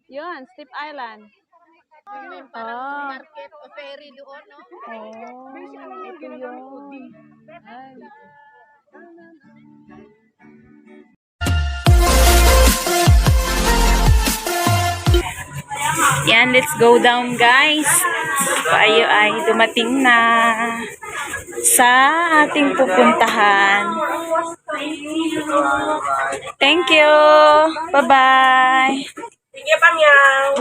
Yun, Steep Island. Parang market o ferry doon, no? Oh, ito yun. Ay. Yan, let's go down guys. Tayo ay dumating na sa ating pupuntahan. Thank you. Bye-bye. Sige pa, meow.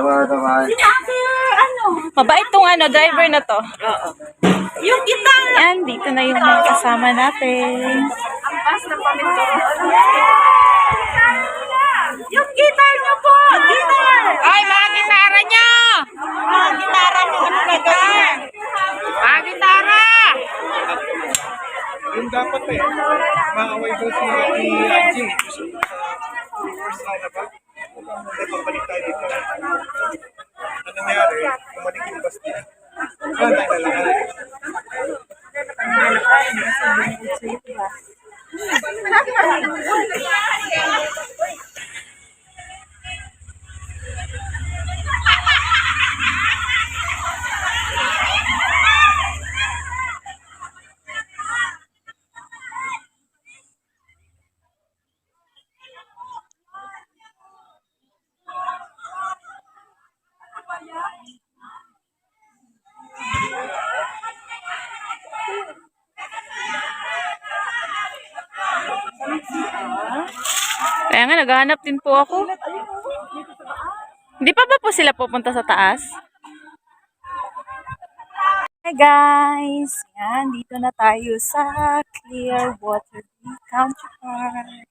Mabait tong driver na to. Oo. Yung kita! Yan, dito na yung mga kasama natin. Ang bus ng pamintoro. Yung gitar nyo po! Gitar! Ay, mga gitara nyo! Mga gitara nyo, ano gagawin? Mga gitara! Yung dapat maaway daw si Angie. First sana ba? Hindi, pagbalik tayo dito. Ano nangyari? Kumalik yung bus niya. Tayo na lang. Kaya nga, naghahanap din po ako. Hindi pa ba po sila pupunta sa taas? Hi guys! Yan, dito na tayo sa Clearwater Country Park.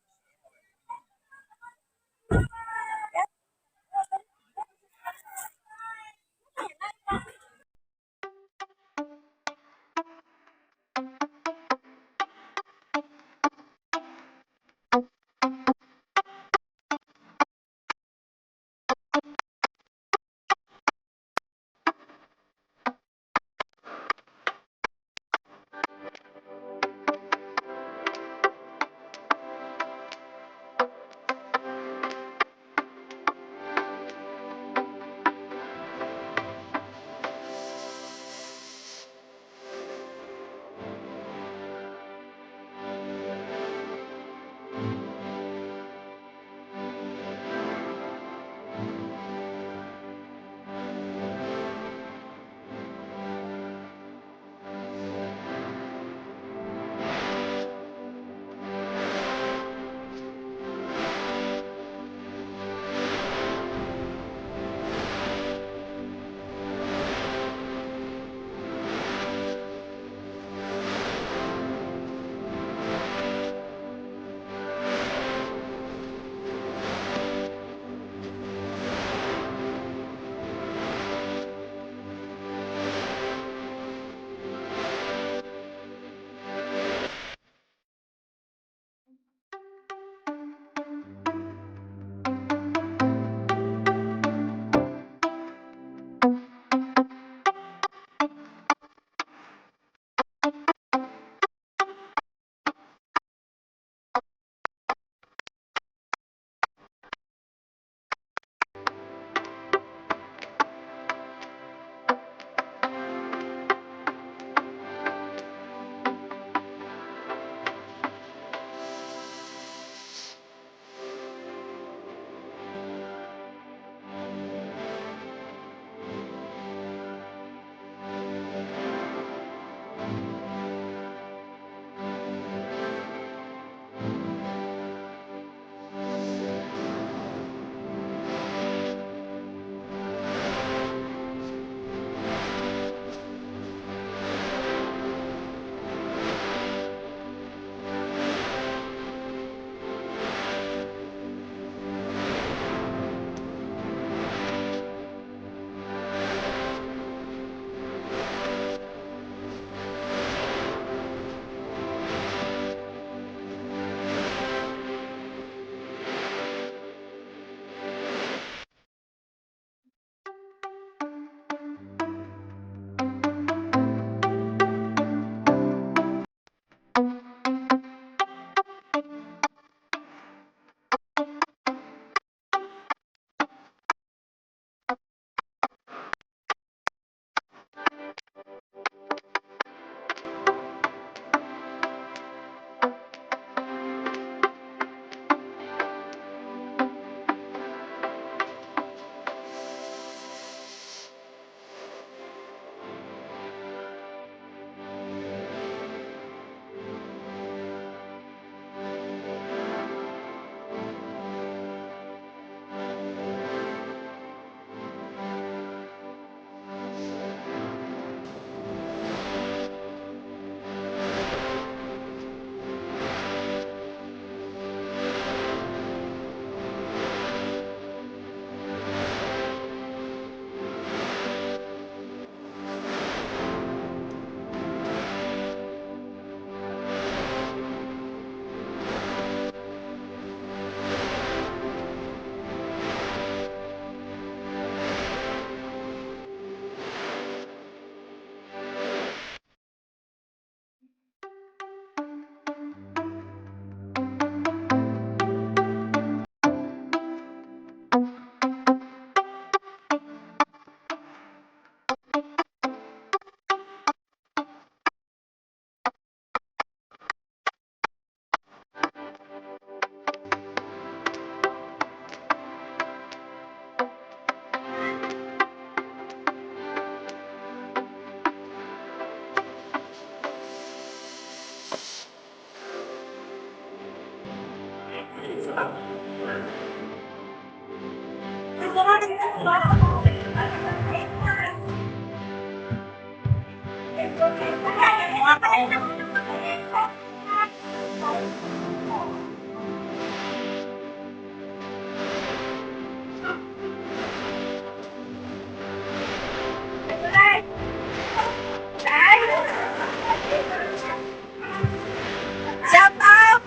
Shout out!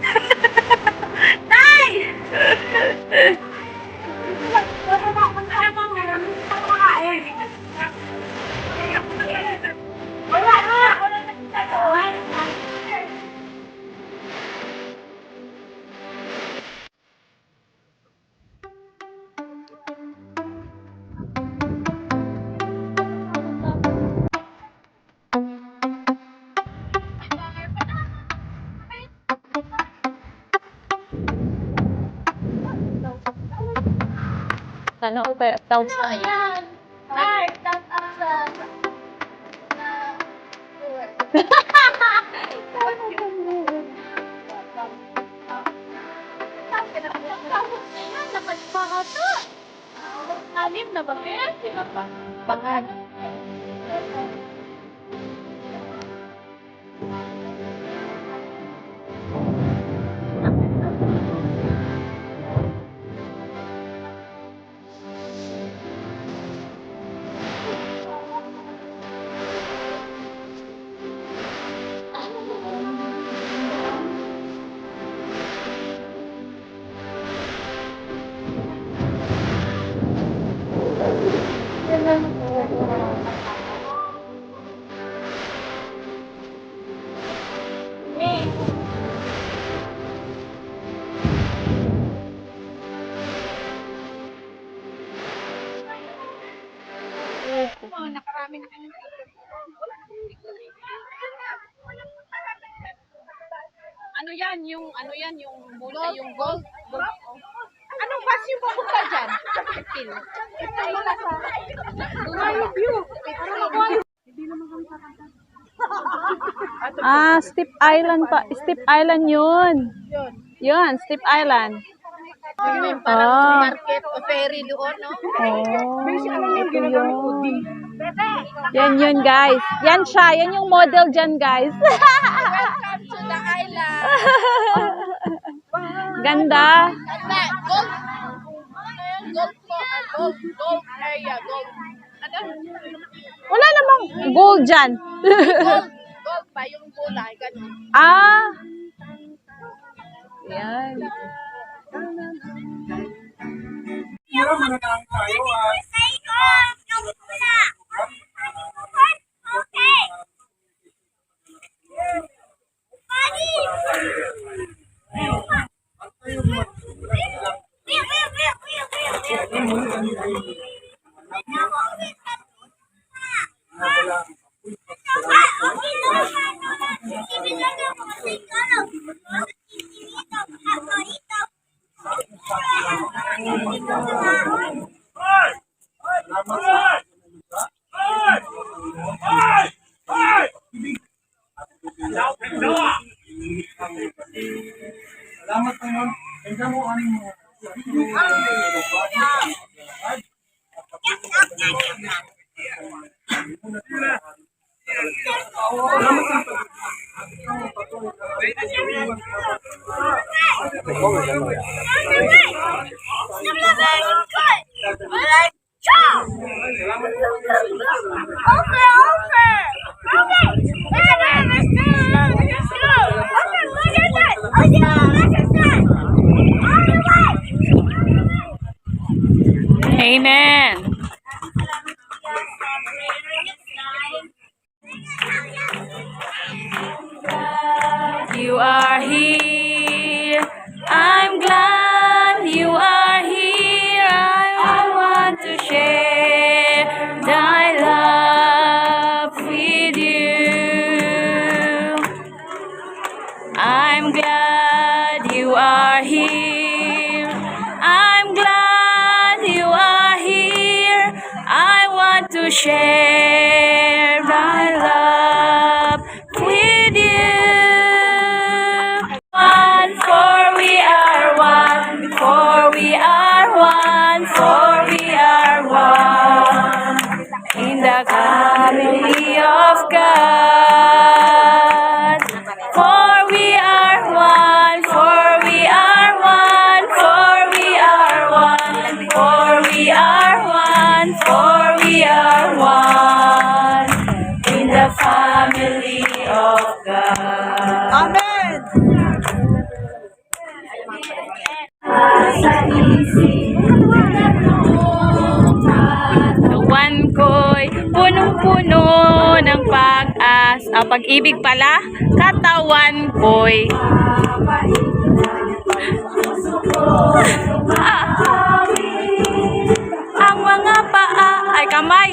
Nay! Wala na! Wala na! Sana all pa tao. Ayan! Ay, shout out sa... Anim na ba? Pangan. Nakarami na kami. Ano yan, yung bulsa, yung gold. Anong bus yung papunta dyan? Pil. Steep Island pa. Steep Island yun. Yun, Steep Island. Yung parang market o ferry doon, no? Ito yun. Yan yun, guys. Yan siya. Yan yung model dyan, guys. Welcome to the island. Ganda. Ganda. Gold. Ano yan? Gold po. Gold area. Gold. Ano? Wala namang gold dyan. Gold pa yung kulay. Ganun. Yan. Mura muna lang tayo. Salamat naman. Tingnan mo ano mo. Amen. You are here. I'm glad you are here. I want to share thy love with you. I'm glad you are here. I'm glad you are here. I want to share thy love with you. One, for we are one. For we are one. For we are in the family of God. For we are one, for we are one, for we are one, for we are one, for we are one in the family of God. Amen. Kawan ko'y punong-puno ng pag-ibig pala, katawan ko'y ang mga paa ay kamay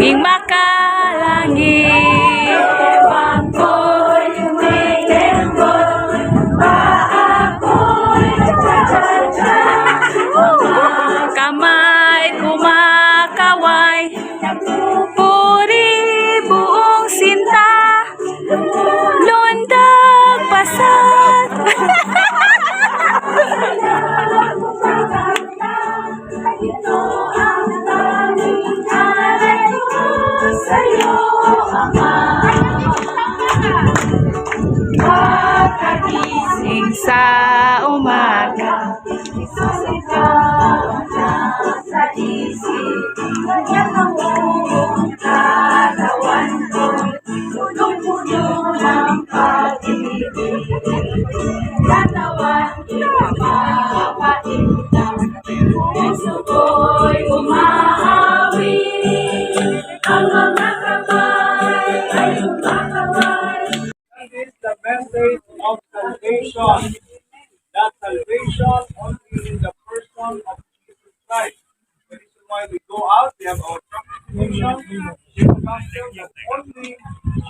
ing makalangit. Ewan ko'y lumilembot, paa ko'y kamay kumakaway, puri buong sinta, lundag pasat. Ito ang tanging alay ko sa'yo, Ama. Pagkagising sa umaga, isasagawa na sa isip, kanyang ang katawan ko, punong-puno ng pag-ibig. Katawan ko'y mapapainam, puso ko'y umahawi, ang mga kamay ay lumakaway. That is the message of salvation. That salvation only in the person of Jesus Christ. The reason why we go out, we have our proclamation, the gospel that only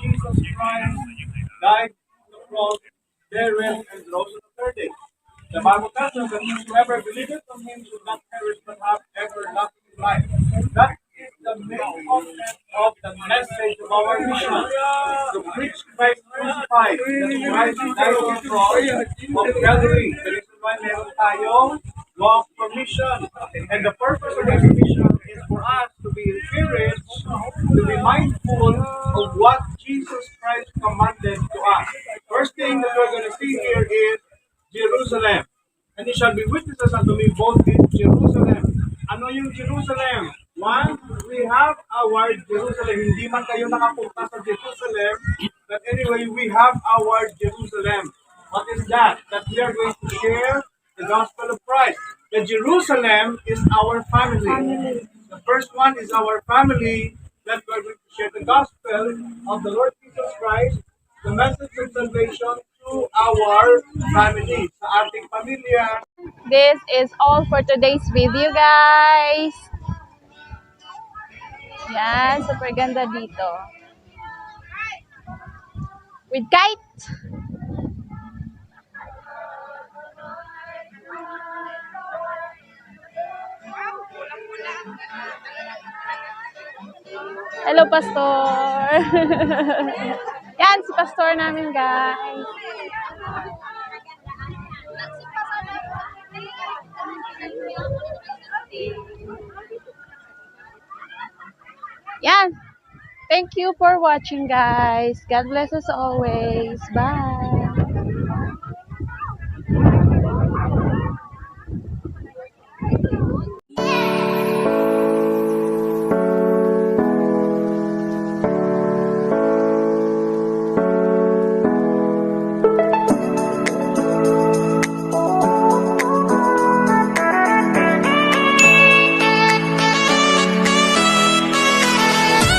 Jesus Christ died on the cross, buried, and rose on the third day. The Bible tells us that whoever believeth on him should not perish but have everlasting life. That is the main content of the message of our mission. To preach Christ crucified, that Christ died on the cross of Calvary. The reason why meron tayong law of permission. And the purpose of this mission is for us to be encouraged, to be mindful of what Jesus Christ commanded to us. First thing that we're going to see here is Jerusalem. And ye shall be witnesses unto me both in Jerusalem. Ano yung Jerusalem? One, we have our Jerusalem. Hindi man kayo nakapunta sa Jerusalem, but anyway, we have our Jerusalem. What is that? That we are going to share the gospel of Christ. The Jerusalem is our family. The first one is our family that we are going to share the gospel of the Lord Jesus Christ, the message of salvation to our family, sa ating pamilya. This is all for today's video, guys. Yan, super ganda dito. With kite. Hello, Pastor. Yan, si Pastor namin, guys. Yan. Thank you for watching, guys. God bless us always. Bye.